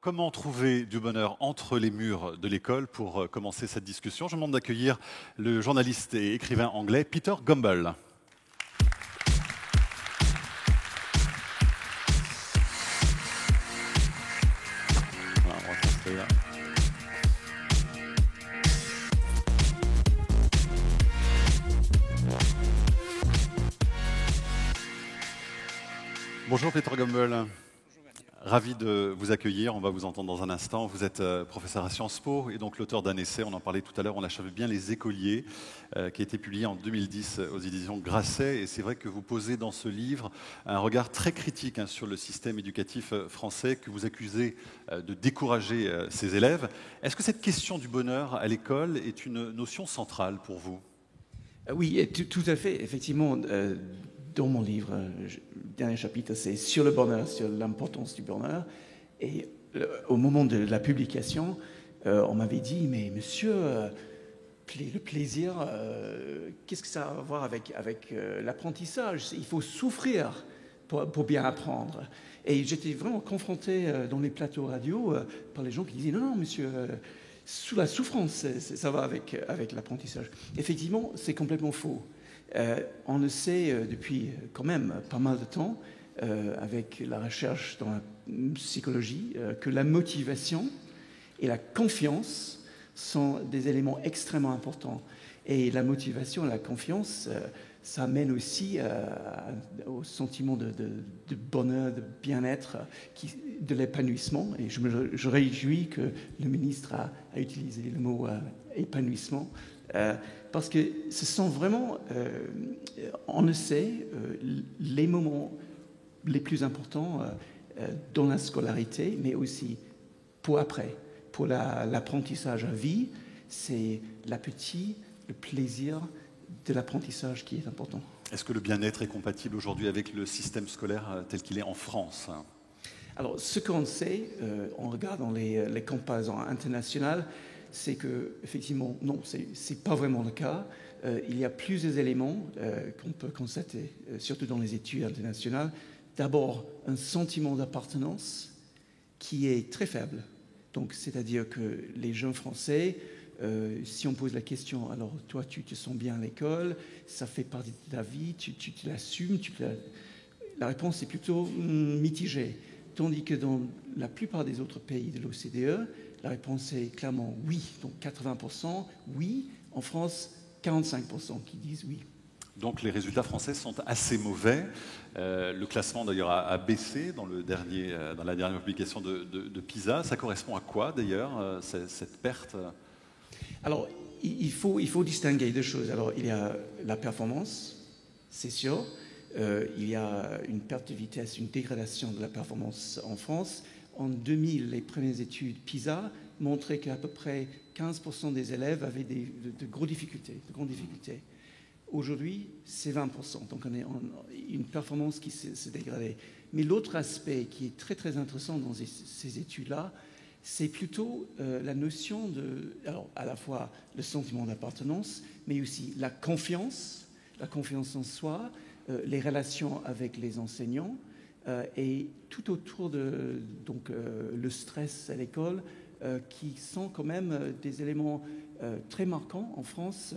Comment trouver du bonheur entre les murs de l'école pour commencer cette discussion? Je vous demande d'accueillir le journaliste et écrivain anglais Peter Gumbel. Voilà, on va s'installer là. Bonjour Peter Gumbel. Ravi de vous accueillir, on va vous entendre dans un instant. Vous êtes professeur à Sciences Po et donc l'auteur d'un essai, on en parlait tout à l'heure, On achève bien les écoliers, qui a été publié en 2010 aux éditions Grasset. Et c'est vrai que vous posez dans ce livre un regard très critique sur le système éducatif français, que vous accusez de décourager ses élèves. Est-ce que cette question du bonheur à l'école est une notion centrale pour vous? Oui, tout à fait. Effectivement, dans mon livre, le dernier chapitre, c'est sur le bonheur, sur l'importance du bonheur. Et au moment de la publication, on m'avait dit, mais monsieur, le plaisir, qu'est-ce que ça a à voir avec l'apprentissage? Il faut souffrir pour bien apprendre. Et j'étais vraiment confronté dans les plateaux radio par les gens qui disaient, non, monsieur, sous la souffrance, ça va avec l'apprentissage. Effectivement, c'est complètement faux. On le sait depuis quand même pas mal de temps, avec la recherche dans la psychologie, que la motivation et la confiance sont des éléments extrêmement importants. Et la motivation et la confiance, ça mène aussi au sentiment de bonheur, de bien-être, de l'épanouissement. Et je réjouis que le ministre a utilisé le mot épanouissement, parce que ce sont vraiment, on le sait, les moments les plus importants dans la scolarité, mais aussi pour après, pour l'apprentissage à vie, c'est l'appétit, le plaisir de l'apprentissage qui est important. Est-ce que le bien-être est compatible aujourd'hui avec le système scolaire tel qu'il est en France? Alors, ce qu'on sait, en regardant les comparaisons internationales, c'est que, effectivement, non, c'est pas vraiment le cas. Il y a plusieurs éléments qu'on peut constater, surtout dans les études internationales. D'abord, un sentiment d'appartenance qui est très faible. Donc, c'est-à-dire que les jeunes Français, si on pose la question, alors toi, tu te sens bien à l'école, ça fait partie de ta vie, tu l'assumes, la réponse est plutôt mitigée. Tandis que dans la plupart des autres pays de l'OCDE, la réponse est clairement oui. Donc 80% oui. En France, 45% qui disent oui. Donc les résultats français sont assez mauvais. Le classement d'ailleurs a baissé dans la dernière publication de PISA. Ça correspond à quoi d'ailleurs, cette perte? Alors il faut distinguer deux choses. Alors il y a la performance, c'est sûr. Il y a une perte de vitesse, une dégradation de la performance en France. En 2000, les premières études PISA montraient qu'à peu près 15% des élèves avaient de grandes difficultés. Aujourd'hui, c'est 20%. Donc, on est une performance qui s'est dégradée. Mais l'autre aspect qui est très, très intéressant dans ces études-là, c'est plutôt la notion alors, à la fois le sentiment d'appartenance, mais aussi la confiance en soi, les relations avec les enseignants, et tout autour de le stress à l'école, qui sont quand même des éléments très marquants. En France,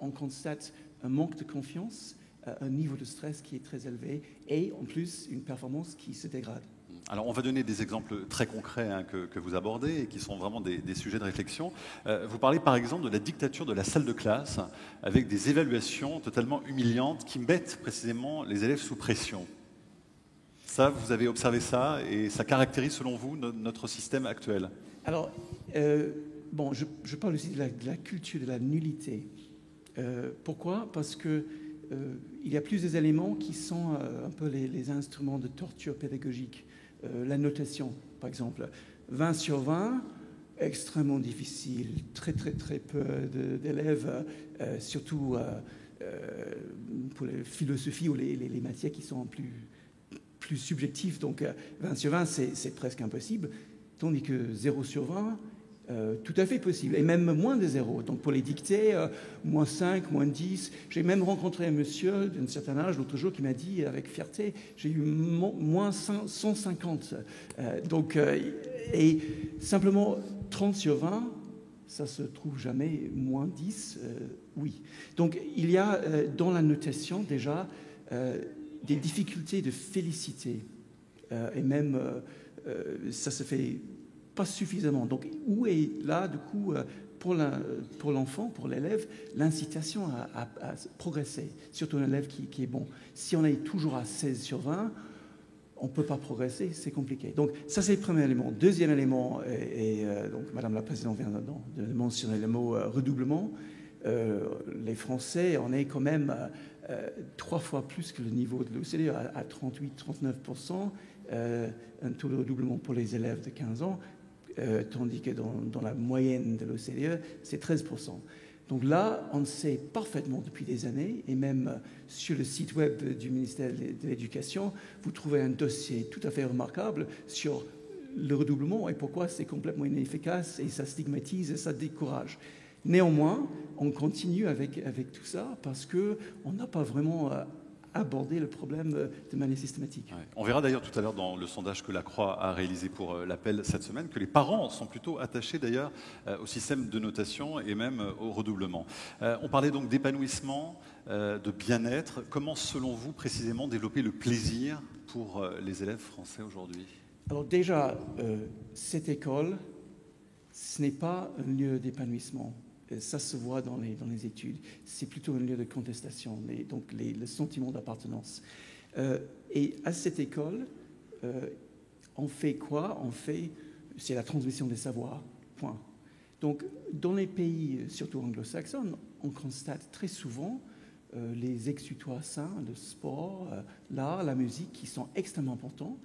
on constate un manque de confiance, un niveau de stress qui est très élevé et en plus une performance qui se dégrade. Alors on va donner des exemples très concrets que vous abordez et qui sont vraiment des sujets de réflexion. Vous parlez par exemple de la dictature de la salle de classe avec des évaluations totalement humiliantes qui mettent précisément les élèves sous pression. Ça, vous avez observé ça et ça caractérise selon vous notre système actuel? Alors, je parle aussi de la culture de la nullité. Pourquoi? Parce que il y a plusieurs éléments qui sont un peu les instruments de torture pédagogique. La notation, par exemple. 20 sur 20, extrêmement difficile, très très très peu d'élèves, surtout pour la philosophie ou les matières qui sont plus subjectives. Donc 20 sur 20, c'est presque impossible. Tandis que 0 sur 20, tout à fait possible, et même moins de 0. Donc pour les dictées, moins 5, moins 10. J'ai même rencontré un monsieur d'un certain âge l'autre jour qui m'a dit avec fierté, j'ai eu moins 150. Et simplement 30 sur 20, ça se trouve jamais, moins 10, oui. Donc il y a dans la notation déjà des difficultés de félicité, et même ça se fait pas suffisamment. Donc, où est là, du coup, pour l'enfant, pour l'élève, l'incitation à progresser, surtout un élève qui est bon. Si on est toujours à 16 sur 20, on ne peut pas progresser, c'est compliqué. Donc, ça, c'est le premier élément. Deuxième élément, et donc, Madame la Présidente vient de mentionner le mot redoublement. Les Français, on est quand même 3 fois plus que le niveau de l'OCDE, à 38-39%, un taux de redoublement pour les élèves de 15 ans, tandis que dans la moyenne de l'OCDE, c'est 13%. Donc là, on sait parfaitement depuis des années, et même sur le site web du ministère de l'Éducation, vous trouvez un dossier tout à fait remarquable sur le redoublement et pourquoi c'est complètement inefficace et ça stigmatise et ça décourage. Néanmoins, on continue avec tout ça parce qu'on n'a pas vraiment aborder le problème de manière systématique. Ouais. On verra d'ailleurs tout à l'heure dans le sondage que la Croix a réalisé pour l'appel cette semaine que les parents sont plutôt attachés d'ailleurs au système de notation et même au redoublement. On parlait donc d'épanouissement, de bien-être. Comment, selon vous, précisément, développer le plaisir pour les élèves français aujourd'hui ? Alors déjà, cette école, ce n'est pas un lieu d'épanouissement. Ça se voit dans les études. C'est plutôt un lieu de contestation, donc le sentiment d'appartenance. Et à cette école, on fait quoi ? C'est la transmission des savoirs, point. Donc, dans les pays, surtout anglo-saxons, on constate très souvent les exutoires sains, le sport, l'art, la musique, qui sont extrêmement importants.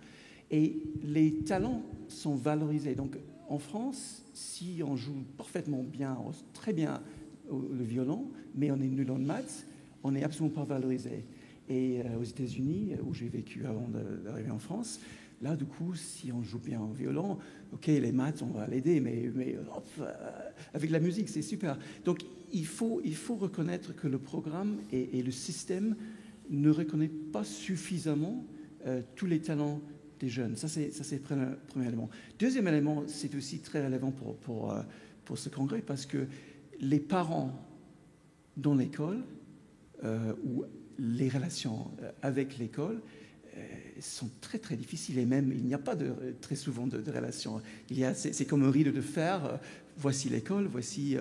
Et les talents sont valorisés. Donc, en France, si on joue parfaitement bien, très bien le violon, mais on est nul en maths, on n'est absolument pas valorisé. Et aux États-Unis, où j'ai vécu avant d'arriver en France, là, du coup, si on joue bien au violon, ok, les maths, on va l'aider, mais avec la musique, c'est super. Donc, il faut reconnaître que le programme et le système ne reconnaissent pas suffisamment tous les talents des jeunes. Ça, c'est le premier élément. Deuxième élément, c'est aussi très relevant pour ce congrès, parce que les parents dans l'école, ou les relations avec l'école, sont très, très difficiles. Et même, il n'y a pas très souvent de relations. C'est comme un rideau de fer. Voici l'école, voici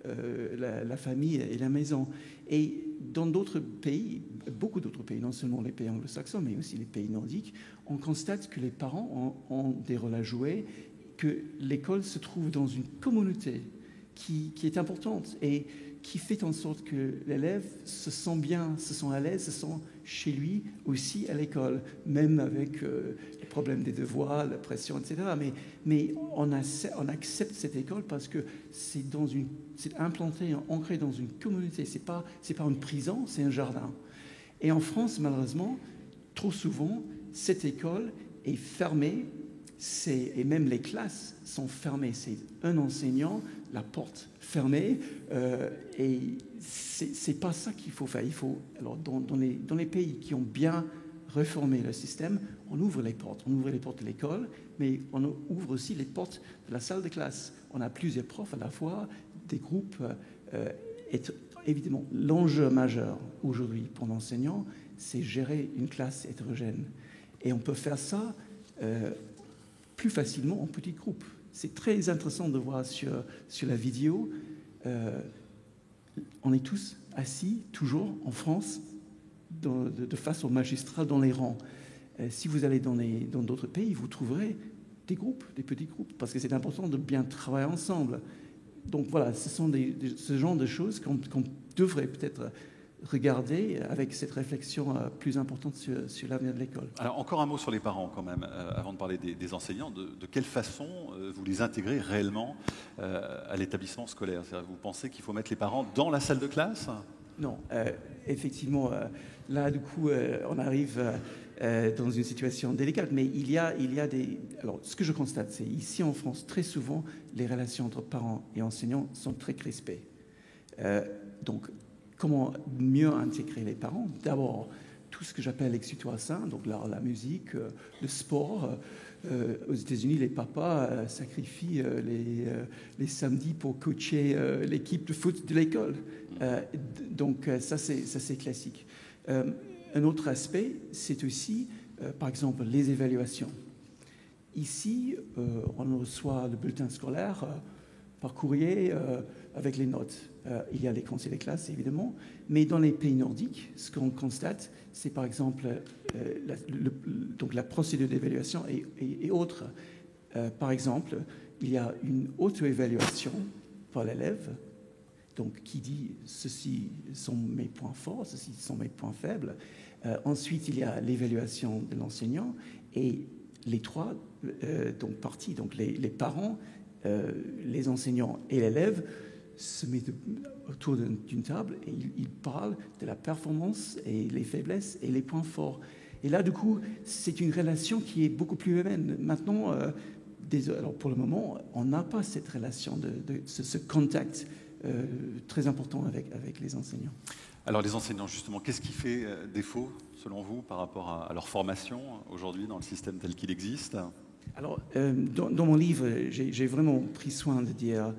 la famille et la maison. Et dans d'autres pays, beaucoup d'autres pays, non seulement les pays anglo-saxons, mais aussi les pays nordiques, on constate que les parents ont des rôles à jouer, que l'école se trouve dans une communauté qui est importante et qui fait en sorte que l'élève se sent bien, se sent à l'aise, se sent chez lui aussi à l'école, même avec les problèmes des devoirs, la pression, etc. Mais on accepte cette école parce que c'est implanté, ancré dans une communauté. C'est pas une prison, c'est un jardin. Et en France, malheureusement, trop souvent, cette école est fermée, et même les classes sont fermées. C'est un enseignant, la porte fermée, et c'est pas ça qu'il faut faire. Alors dans les pays qui ont bien réformé le système, on ouvre les portes. On ouvre les portes de l'école, mais on ouvre aussi les portes de la salle de classe. On a plusieurs profs à la fois, des groupes. Évidemment, l'enjeu majeur aujourd'hui pour l'enseignant, c'est gérer une classe hétérogène. Et on peut faire ça plus facilement en petits groupes. C'est très intéressant de voir sur la vidéo. On est tous assis, toujours en France, de face au magistrat dans les rangs. Si vous allez dans d'autres pays, vous trouverez des groupes, des petits groupes, parce que c'est important de bien travailler ensemble. Donc voilà, ce sont ce genre de choses qu'on devrait peut-être regarder avec cette réflexion plus importante sur l'avenir de l'école. Alors encore un mot sur les parents quand même, avant de parler des enseignants. De quelle façon vous les intégrez réellement à l'établissement scolaire ? C'est-à-dire, vous pensez qu'il faut mettre les parents dans la salle de classe ? Non, effectivement, là, du coup, on arrive dans une situation délicate, mais il y a des... Alors, ce que je constate, c'est ici en France, très souvent, les relations entre parents et enseignants sont très crispées. Donc, comment mieux intégrer les parents? D'abord, tout ce que j'appelle l'exutoire sain, donc la musique, le sport. Aux États-Unis, les papas sacrifient les samedis pour coacher l'équipe de foot de l'école. Donc ça, c'est classique. Un autre aspect, c'est aussi, par exemple, les évaluations. Ici, on reçoit le bulletin scolaire par courrier avec les notes. Il y a les conseils de classe, évidemment, mais dans les pays nordiques, ce qu'on constate, c'est par exemple donc la procédure d'évaluation et autres. Par exemple, il y a une auto-évaluation par l'élève, donc qui dit ceci sont mes points forts, ceci sont mes points faibles. Ensuite, il y a l'évaluation de l'enseignant et les trois parties, donc les parents, les enseignants et l'élève se mettent autour d'une table et ils parlent de la performance et les faiblesses et les points forts. Et là, du coup, c'est une relation qui est beaucoup plus humaine. Maintenant, alors pour le moment, on n'a pas cette relation, ce contact très important avec les enseignants. Alors les enseignants, justement, qu'est-ce qui fait défaut, selon vous, par rapport à leur formation aujourd'hui dans le système tel qu'il existe? Alors, dans mon livre, j'ai vraiment pris soin de dire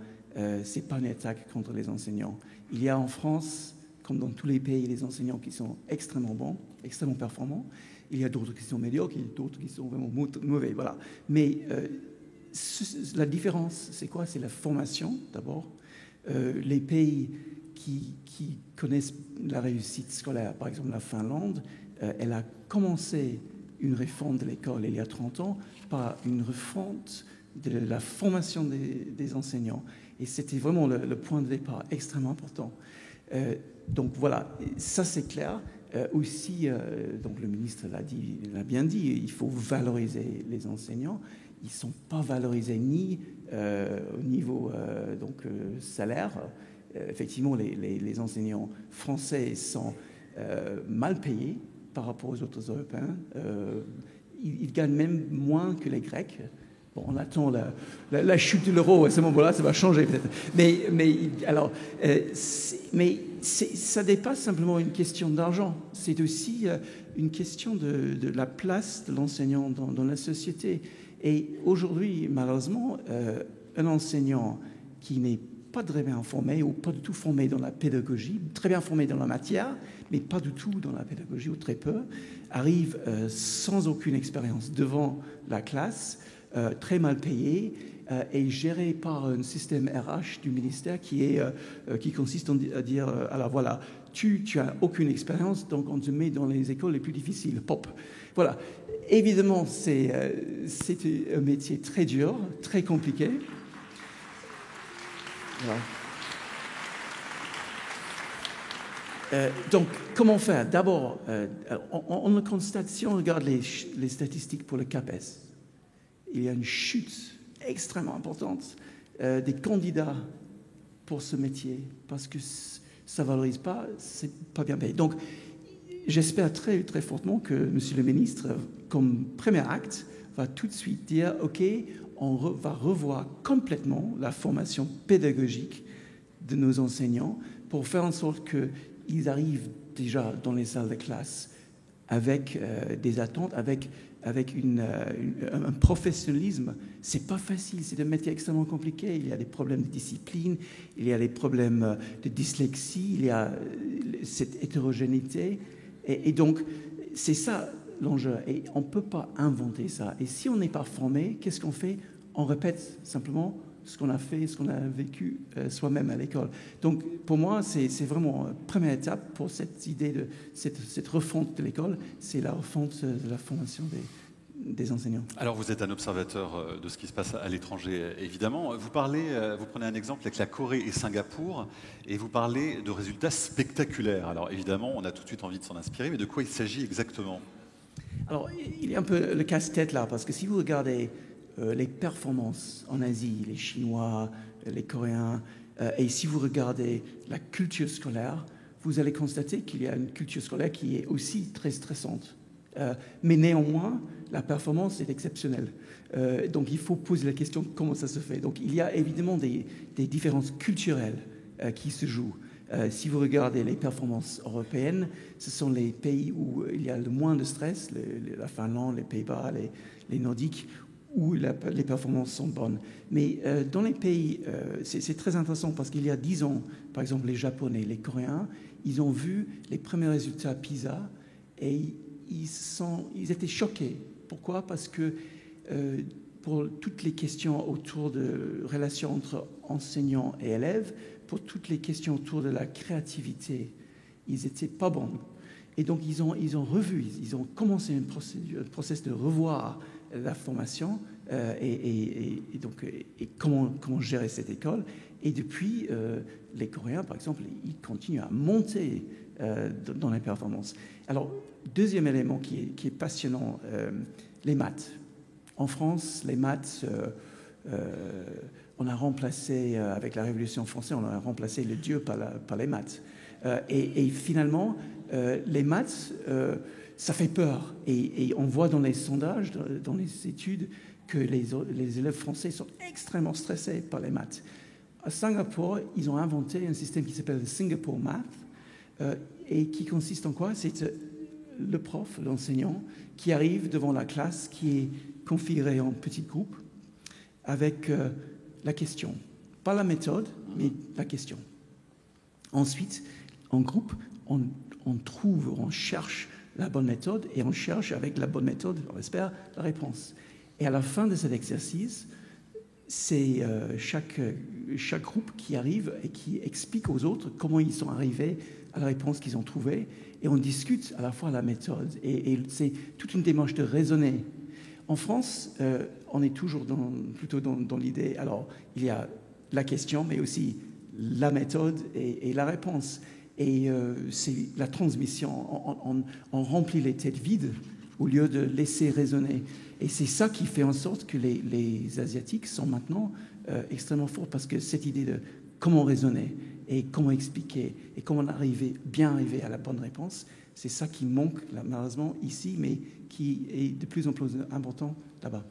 c'est pas une attaque contre les enseignants. Il y a en France, comme dans tous les pays, des enseignants qui sont extrêmement bons, extrêmement performants. Il y a d'autres qui sont médiocres, il y a d'autres qui sont vraiment mauvais. Voilà. Mais la différence, c'est quoi? C'est la formation, d'abord. Les pays qui connaissent la réussite scolaire, par exemple la Finlande, elle a commencé une réforme de l'école il y a 30 ans par une refonte de la formation des enseignants. Et c'était vraiment le point de départ extrêmement important. Donc voilà, ça c'est clair. Aussi, donc le ministre l'a bien dit, il faut valoriser les enseignants. Ils ne sont pas valorisés ni au niveau salaire. Effectivement, les enseignants français sont mal payés par rapport aux autres Européens. Ils gagnent même moins que les Grecs. Bon, on attend la chute de l'euro, à ce moment-là, ça va changer peut-être. Mais ça dépasse simplement une question d'argent. C'est aussi une question de la place de l'enseignant dans la société. Et aujourd'hui, malheureusement, un enseignant qui n'est pas très bien formé ou pas du tout formé dans la pédagogie, très bien formé dans la matière, mais pas du tout dans la pédagogie ou très peu, arrive sans aucune expérience devant la classe, très mal payé et géré par un système RH du ministère qui consiste à dire alors voilà, tu as aucune expérience, donc on te met dans les écoles les plus difficiles. Pop. Voilà. Évidemment, c'est un métier très dur, très compliqué. Voilà. Donc, comment faire? D'abord, on le constate, si on regarde les statistiques pour le CAPES, il y a une chute extrêmement importante des candidats pour ce métier, parce que ça ne valorise pas, c'est pas bien payé. Donc, j'espère très, très fortement que M. le ministre, comme premier acte, va tout de suite dire, OK, on va revoir complètement la formation pédagogique de nos enseignants pour faire en sorte qu'ils arrivent déjà dans les salles de classe avec des attentes, avec un professionnalisme. C'est pas facile, c'est un métier extrêmement compliqué. Il y a des problèmes de discipline, il y a des problèmes de dyslexie, il y a cette hétérogénéité. Et donc, c'est ça l'enjeu. Et on ne peut pas inventer ça. Et si on n'est pas formé, qu'est-ce qu'on fait? On répète simplement ce qu'on a fait, ce qu'on a vécu soi-même à l'école. Donc, pour moi, c'est vraiment une première étape pour cette idée de cette refonte de l'école, c'est la refonte de la formation des enseignants. Alors, vous êtes un observateur de ce qui se passe à l'étranger, évidemment. Vous prenez un exemple avec la Corée et Singapour, et vous parlez de résultats spectaculaires. Alors, évidemment, on a tout de suite envie de s'en inspirer, mais de quoi il s'agit exactement? Alors, il y a un peu le casse-tête là, parce que si vous regardez les performances en Asie, les Chinois, les Coréens, et si vous regardez la culture scolaire, vous allez constater qu'il y a une culture scolaire qui est aussi très stressante. Mais néanmoins, la performance est exceptionnelle. Donc il faut poser la question comment ça se fait. Donc il y a évidemment des différences culturelles qui se jouent. Si vous regardez les performances européennes, ce sont les pays où il y a le moins de stress, la Finlande, les Pays-Bas, les Nordiques, où les performances sont bonnes. Mais dans les pays, c'est très intéressant parce qu'il y a 10 ans, par exemple les Japonais, les Coréens, ils ont vu les premiers résultats PISA et ils étaient choqués. Pourquoi? Parce que pour toutes les questions autour de relations entre enseignants et élèves, pour toutes les questions autour de la créativité, ils n'étaient pas bons. Et donc ils ont revu, ils ont commencé un process de revoir la formation et comment gérer cette école. Et depuis, les Coréens, par exemple, ils continuent à monter dans les performances. Alors, deuxième élément qui est passionnant, les maths. En France, les maths, on a remplacé, avec la Révolution française, on a remplacé le Dieu par les maths. Et finalement, les maths, ça fait peur. Et on voit dans les sondages, dans les études, que les élèves français sont extrêmement stressés par les maths. À Singapour, ils ont inventé un système qui s'appelle le Singapore Math, et qui consiste en quoi? C'est le prof, l'enseignant, qui arrive devant la classe, qui est configurée en petits groupes, avec la question. Pas la méthode, mais la question. Ensuite, en groupe, on cherche la bonne méthode et on cherche avec la bonne méthode, on espère, la réponse. Et à la fin de cet exercice, c'est chaque groupe qui arrive et qui explique aux autres comment ils sont arrivés à la réponse qu'ils ont trouvée. Et on discute à la fois la méthode. Et c'est toute une démarche de raisonner. En France, on est toujours plutôt dans l'idée, alors il y a la question, mais aussi la méthode et la réponse. Et c'est la transmission. On remplit les têtes vides au lieu de laisser raisonner. Et c'est ça qui fait en sorte que les Asiatiques sont maintenant extrêmement forts, parce que cette idée de comment raisonner et comment expliquer et comment bien arriver à la bonne réponse, c'est ça qui manque malheureusement ici, mais qui est de plus en plus important là-bas.